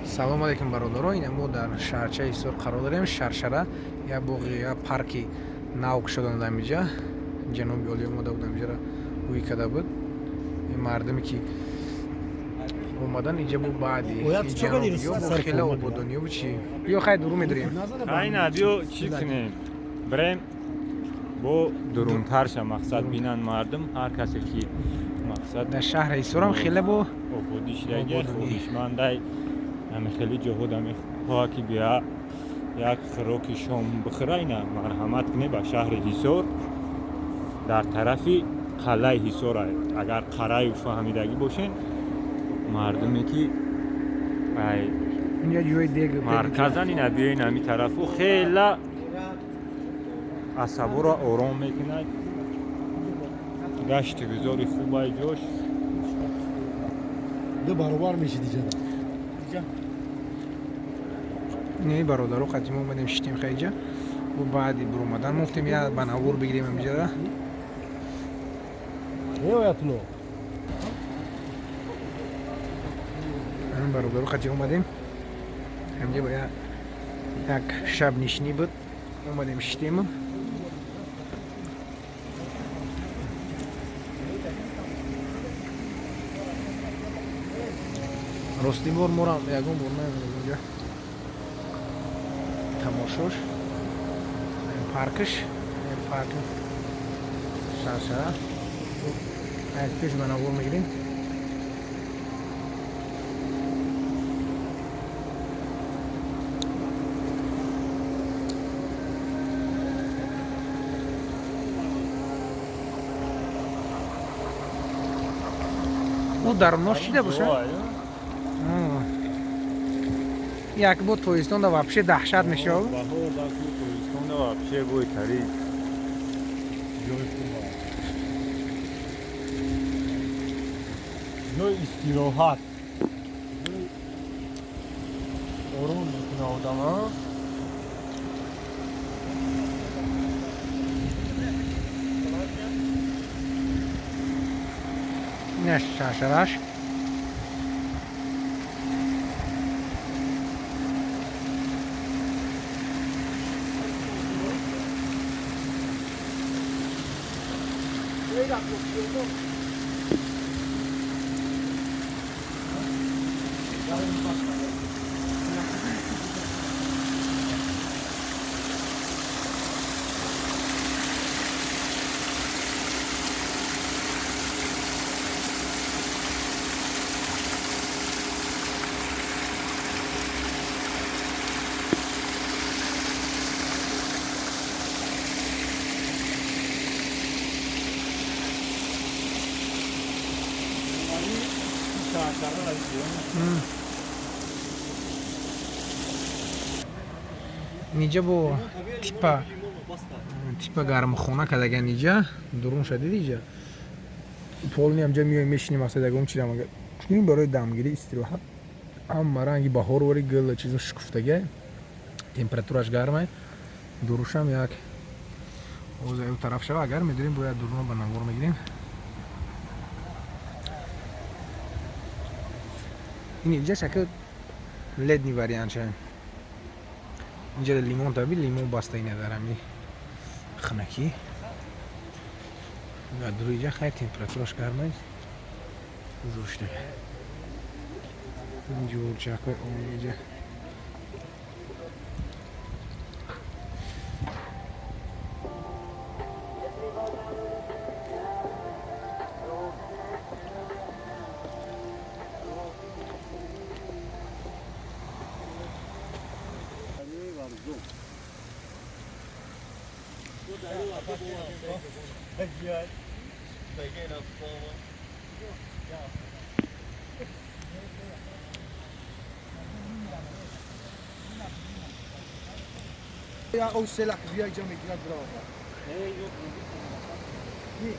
салом алейкум бародаро. Ин мо дар шаҳрчаи Ҳисор қарор дорем. Шаршара як боғи як парки нав шуда дар инҷа. ҷаноби олӣ омода буданд инҷаро рӯй када буд. Ин мардаме ки омадан инҷа бу баъди ҷаноби хела ободониё буд чи. Биё хай дуру медурем. Айна биё чӣ кунем? Брем бо дурунтар ша мақсад бинан мардум ҳар касе ки мақсад дар шаҳри Ҳисор ҳам хела бо ободишдаги хоҳишмандай ҳами хели ҷоҳо дами хоҳа ки биё як хӯроки шом бихӯра ина марҳамат кунӣ ба шаҳри Ҳисор дар тарафи қалъаи Ҳисор агар қараю фаҳмидагӣ бошен мардуме ки ай инҷа ҷои дег марказан ина биёин ҳами тарафу хела асабуро ором мекунад гашти гузори хубай ҷош ду баробар мешид иҷада не бародаро қадим омадем шитем хайҷа бу баъди буромадан муфтем я банавур бигирем амҷада неоятно бародаро қадим омадем амҷа ба як шаб нишинӣ буд омадем шитем рости бор морам ягон бор наёмадем инҷа тамошош паркиш парк шаршара як пеш ба навор мегирем у дармнош чида боша як бо тоистонда вообще даҳшат мешав тоистонда вообще бой тарид ҷои истироҳат ором мекуна одама инаш шаршараш инҷа бо типа гармхона кадаган инҷа дурун шадид инҷа полни амҷа миёем мешинем мақсад ягон чиз амага чунин барои дамгирӣ истироҳат ҳама ранги баҳор вори гӯла чизо шукуфтага температураш гармай дурушам як ҳозир ю тараф шава агар медурем бояд дуруно ба навор мегирем ин инҷа шакл ледни вариант ша инҷа лимон таби лимон баста ина дарами ханакӣ гадру инҷа хай температураш гармай зуштага ҷурчакой инҷа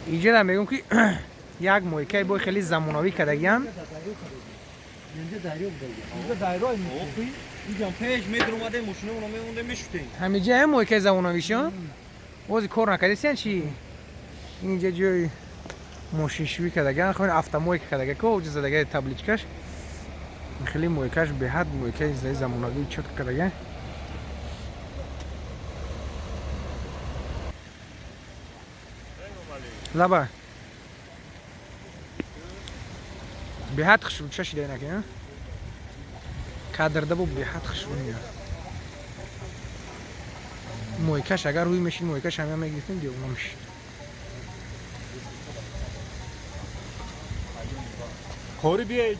инҷа да мегӯм ки як мойкаи бой хеле замонавӣ кадагиам ҳамиҷа ҳам мойкаи замонавишон бози кор накардесиян чи инҷа ҷои мошиншӯӣ кадаган хӯин автомойка кадага ко уҷа задага табличкаш خیلی مویکش به حد مویکش زای زمانگی چت کرده. لبا به حد خشون چه شده نکنه کادر دبو به حد خشون یا مویکش اگر روی ماشین مویکش همه میگیریم دیگه اونم میشه خوری بیا